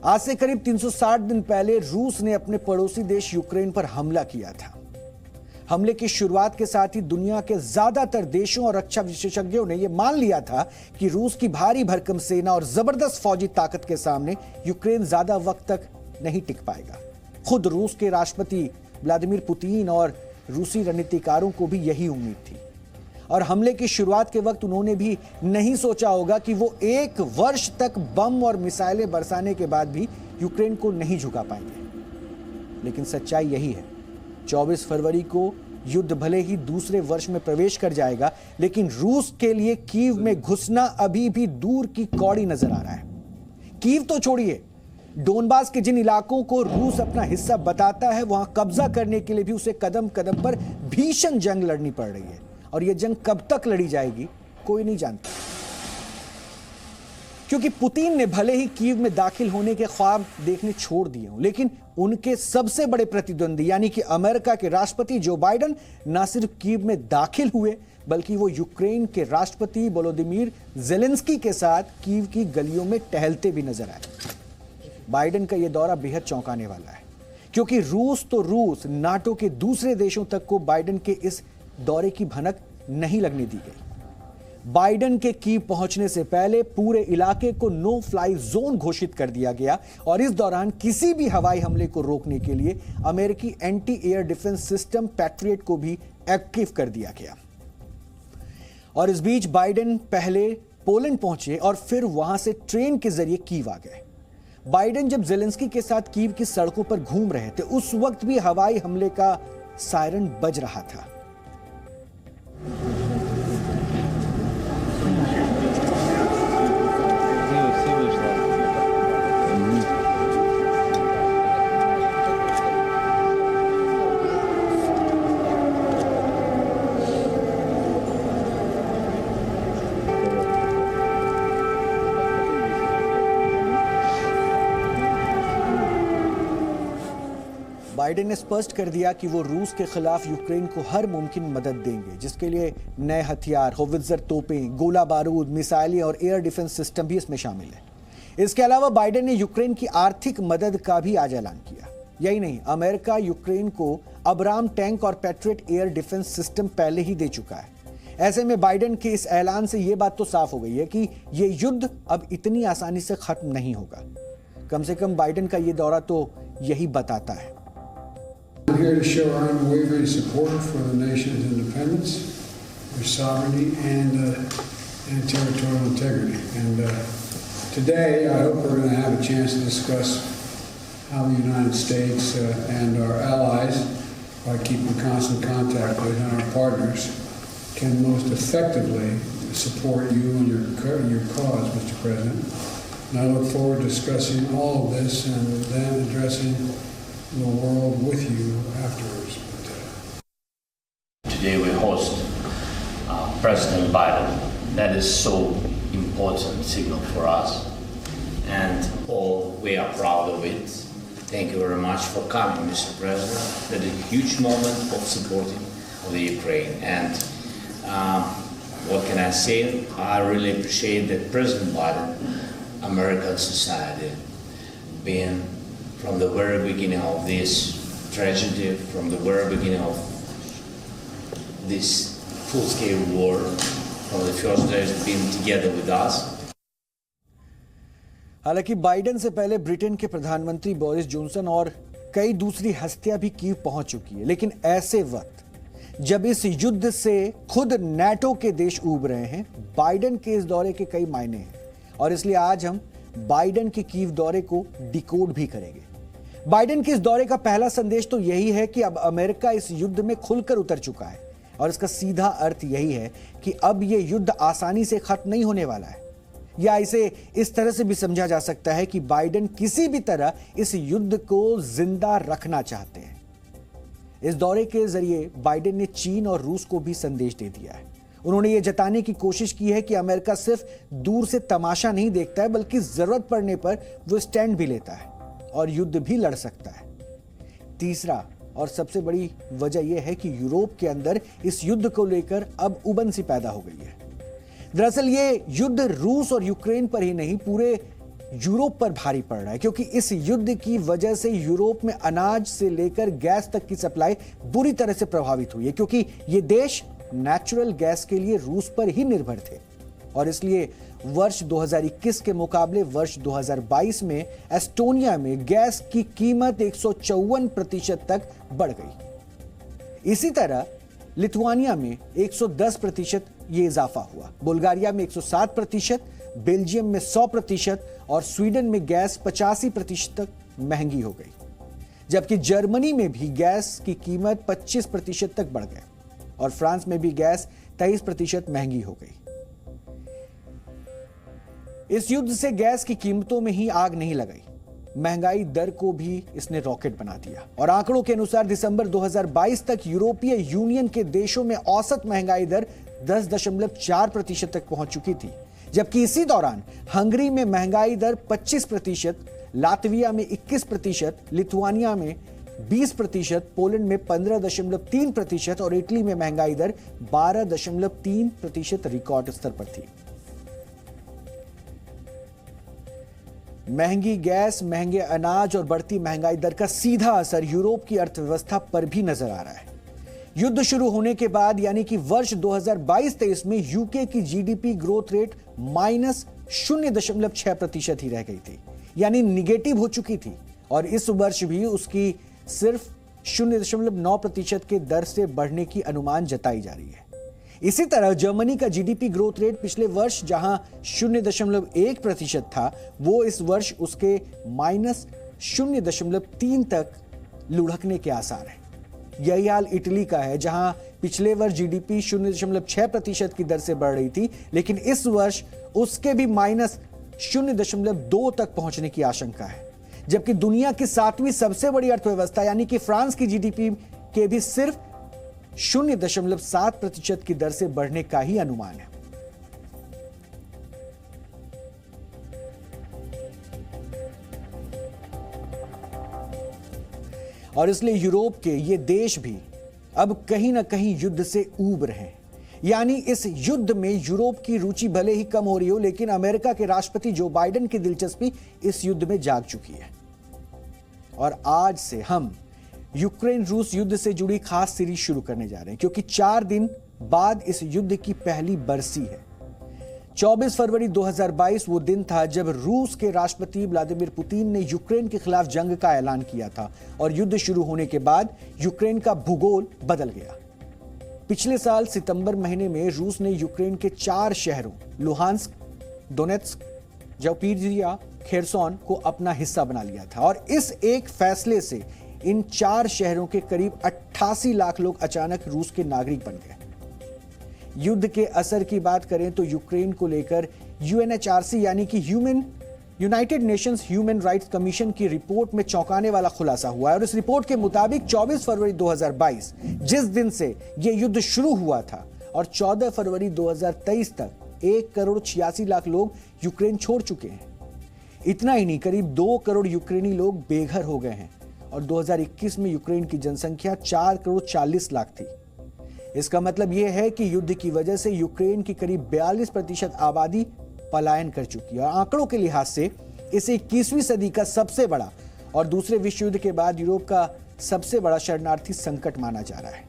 आज से करीब 360 दिन पहले रूस ने अपने पड़ोसी देश यूक्रेन पर हमला किया था। हमले की शुरुआत के साथ ही दुनिया के ज्यादातर देशों और रक्षा विशेषज्ञों ने यह मान लिया था कि रूस की भारी भरकम सेना और जबरदस्त फौजी ताकत के सामने यूक्रेन ज्यादा वक्त तक नहीं टिक पाएगा। खुद रूस के राष्ट्रपति व्लादिमीर पुतिन और रूसी रणनीतिकारों को भी यही उम्मीद थी और हमले की शुरुआत के वक्त उन्होंने भी नहीं सोचा होगा कि वो 1 वर्ष तक बम और मिसाइलें बरसाने के बाद भी यूक्रेन को नहीं झुका पाएंगे। लेकिन सच्चाई यही है, 24 फरवरी को युद्ध भले ही दूसरे वर्ष में प्रवेश कर जाएगा, लेकिन रूस के लिए कीव में घुसना अभी भी दूर की कौड़ी नजर आ रहा है। कीव तो छोड़िए, डोनबास के जिन इलाकों को रूस अपना हिस्सा बताता है, वहां कब्जा करने के लिए भी उसे कदम कदम पर भीषण जंग लड़नी पड़ रही है और यह जंग कब तक लड़ी जाएगी कोई नहीं जानता। क्योंकि पुतिन ने भले ही कीव में दाखिल होने के ख्वाब देखने छोड़ दिए हों, लेकिन उनके सबसे बड़े प्रतिद्वंदी यानी कि अमेरिका के राष्ट्रपति जो बाइडेन न सिर्फ कीव में दाखिल हुए बल्कि वो यूक्रेन के राष्ट्रपति वोलोदिमीर ज़ेलेंस्की के साथ कीव की गलियों में टहलते भी नजर आए। बाइडेन का यह दौरा बेहद चौंकाने वाला है, क्योंकि रूस नाटो के दूसरे देशों तक को बाइडेन के इस दौरे की भनक नहीं लगने दी गई। बाइडेन के कीव पहुंचने से पहले पूरे इलाके को नो फ्लाई जोन घोषित कर दिया गया और इस दौरान किसी भी हवाई हमले को रोकने के लिए अमेरिकी anti air defence system patriot को भी एक्टिव कर दिया गया। और इस बीच बाइडेन पहले पोलैंड पहुंचे और फिर वहां से ट्रेन के जरिए कीव आ गए। बाइडेन जब ज़ेलेंस्की के साथ कीव की सड़कों पर घूम रहे थे, उस वक्त भी हवाई हमले का सायरन बज रहा था। बाइडेन ने स्पष्ट कर दिया कि वो रूस के खिलाफ यूक्रेन को हर मुमकिन मदद देंगे, जिसके लिए नए हथियार, होवित्जर तोपें, गोला बारूद, मिसाइलें और एयर डिफेंस सिस्टम भी इसमें शामिल है। इसके अलावा बाइडेन ने यूक्रेन की आर्थिक मदद का भी आज ऐलान किया। यही नहीं, अमेरिका यूक्रेन को अब्राम टैंक और पैट्रियट एयर डिफेंस सिस्टम पहले ही दे चुका है। ऐसे में बाइडेन के इस ऐलान से यह बात तो साफ हो गई है कि यह युद्ध अब इतनी आसानी से खत्म नहीं होगा। कम से कम बाइडेन का यह दौरा तो यही बताता है। I'm here to show our unwavering support for the nation's independence, their sovereignty, and territorial integrity. And today, I hope we're going to have a chance to discuss how the United States and our allies, by keeping constant contact with and our partners, can most effectively support you and your cause, Mr. President. And I look forward to discussing all of this and then addressing the world with you afterwards. Today we host President Biden. That is so important signal for us, and all we are proud of it. Thank you very much for coming, Mr. President. That is a huge moment of supporting of the Ukraine. And what can I say? I really appreciate that President Biden, American society, being from the very beginning of this tragedy, from the very beginning of this full-scale war, from the first days being together with us. हालांकि Biden से पहले Britain के प्रधानमंत्री Boris Johnson और कई दूसरी हस्तियां भी कीव पहुंच चुकी है, लेकिन ऐसे वक्त जब इस युद्ध से खुद नाटो के देश उब रहे हैं, बाइडेन के इस दौरे के कई मायने हैं और इसलिए आज हम बाइडेन के कीव दौरे को डिकोड भी करेंगे। बाइडेन के इस दौरे का पहला संदेश तो यही है कि अब अमेरिका इस युद्ध में खुलकर उतर चुका है और इसका सीधा अर्थ यही है कि अब यह युद्ध आसानी से खत्म नहीं होने वाला है। या इसे इस तरह से भी समझा जा सकता है कि बाइडेन किसी भी तरह इस युद्ध को जिंदा रखना चाहते हैं। इस दौरे के जरिए बाइडेन ने चीन और रूस को भी संदेश दे दिया है। उन्होंने ये जताने की कोशिश की है कि अमेरिका सिर्फ दूर से तमाशा नहीं देखता है, बल्कि जरूरत पड़ने पर वो स्टैंड भी लेता है और युद्ध भी लड़ सकता है। तीसरा और सबसे बड़ी वजह यह है कि यूरोप के अंदर इस युद्ध को लेकर अब उबन सी पैदा हो गई है। दरअसल ये युद्ध रूस और यूक्रेन पर ही नहीं, पूरे यूरोप पर भारी पड़ रहा है, क्योंकि इस युद्ध की वजह से यूरोप में अनाज से लेकर गैस तक की सप्लाई बुरी तरह से प्रभावित हुई है, क्योंकि ये देश नेचुरल गैस के लिए रूस पर ही निर्भर थे। और इसलिए वर्ष 2021 के मुकाबले वर्ष 2022 में एस्टोनिया में गैस की कीमत 154% तक बढ़ गई। इसी तरह लिथुआनिया में 110% ये इजाफा हुआ, बुल्गारिया में 107%, बेल्जियम में 100% और स्वीडन में गैस 85% तक महंगी हो गई। जबकि जर्मनी में भी गैस की कीमत 25% तक बढ़ गई और फ्रांस में भी गैस 23% महंगी हो गई। इस युद्ध से गैस की कीमतों में ही आग नहीं लगाई, महंगाई दर को भी इसने रॉकेट बना दिया। और आंकड़ों के अनुसार दिसंबर 2022 तक यूरोपीय यूनियन के देशों में औसत महंगाई दर 10.4% तक पहुंच चुकी थी, जबकि इसी दौरान हंगरी में महंगाई दर 25%, लातविया में 21%, लिथुआनिया में 20%, पोलैंड में 15.3% और इटली में महंगाई दर 12.3% रिकॉर्ड स्तर पर थी। महंगी गैस, महंगे अनाज और बढ़ती महंगाई दर का सीधा असर यूरोप की अर्थव्यवस्था पर भी नजर आ रहा है। युद्ध शुरू होने के बाद यानी कि वर्ष 2022-23 में यूके की जीडीपी ग्रोथ रेट -0.6% ही रह गई थी, यानी निगेटिव हो चुकी थी। और इस वर्ष भी उसकी सिर्फ 0.9% के दर से बढ़ने की अनुमान जताई जा रही है। इसी तरह जर्मनी का जीडीपी ग्रोथ रेट पिछले वर्ष जहां 0.1% था, वो इस वर्ष उसके -0.3 तक लुढ़कने के आसार हैं। यही हाल इटली का है, जहां पिछले वर्ष जीडीपी 0.6% की दर से बढ़ रही थी, लेकिन इस वर्ष उसके भी -0.2 तक पहुंचने की आशंका है। जबकि दुनिया की 7वीं सबसे बड़ी अर्थव्यवस्था यानी कि फ्रांस की जीडीपी के भी सिर्फ 0.7% की दर से बढ़ने का ही अनुमान है। और इसलिए यूरोप के ये देश भी अब कहीं ना कहीं युद्ध से ऊब रहे हैं। यानी इस युद्ध में यूरोप की रुचि भले ही कम हो रही हो, लेकिन अमेरिका के राष्ट्रपति जो बाइडेन की दिलचस्पी इस युद्ध में जाग चुकी है। और आज से हम यूक्रेन रूस युद्ध से जुड़ी खास सीरीज शुरू करने जा रहे हैं, क्योंकि 4 दिन बाद इस युद्ध की पहली बरसी है। 24 फरवरी 2022 वो दिन था जब रूस के राष्ट्रपति व्लादिमीर पुतिन ने यूक्रेन के खिलाफ जंग का ऐलान किया था और युद्ध शुरू होने के बाद यूक्रेन का भूगोल बदल गया। पिछले साल सितंबर महीने में रूस ने यूक्रेन के 4 शहरों लुहांस्क, डोनेत्स्क, ज़पोरिज़िया, खेरसोन को अपना हिस्सा बना लिया था और इस एक फैसले से इन 4 शहरों के करीब 88 लाख लोग अचानक रूस के नागरिक बन गए। युद्ध के असर की बात करें तो यूक्रेन को लेकर यूएनएचआरसी यानी कि United Nations human rights commission की रिपोर्ट में चौंकाने वाला खुलासा हुआ है। और इस रिपोर्ट के मुताबिक 24 फरवरी 2022 जिस दिन से यह युद्ध शुरू हुआ था और 14 फरवरी 2023 तक 1.86 करोड़ लोग यूक्रेन छोड़ चुके हैं। इतना ही नहीं, करीब 2 करोड़ यूक्रेनी लोग बेघर हो गए हैं और 2021 में यूक्रेन की जनसंख्या 4.40 करोड़ थी। इसका मतलब यह है कि युद्ध की वजह से यूक्रेन की करीब 42% आबादी पलायन कर चुकी है। और आंकड़ों के लिहाज से इसे 21वीं सदी का सबसे बड़ा और दूसरे विश्व युद्ध के बाद यूरोप का सबसे बड़ा शरणार्थी संकट माना जा रहा है।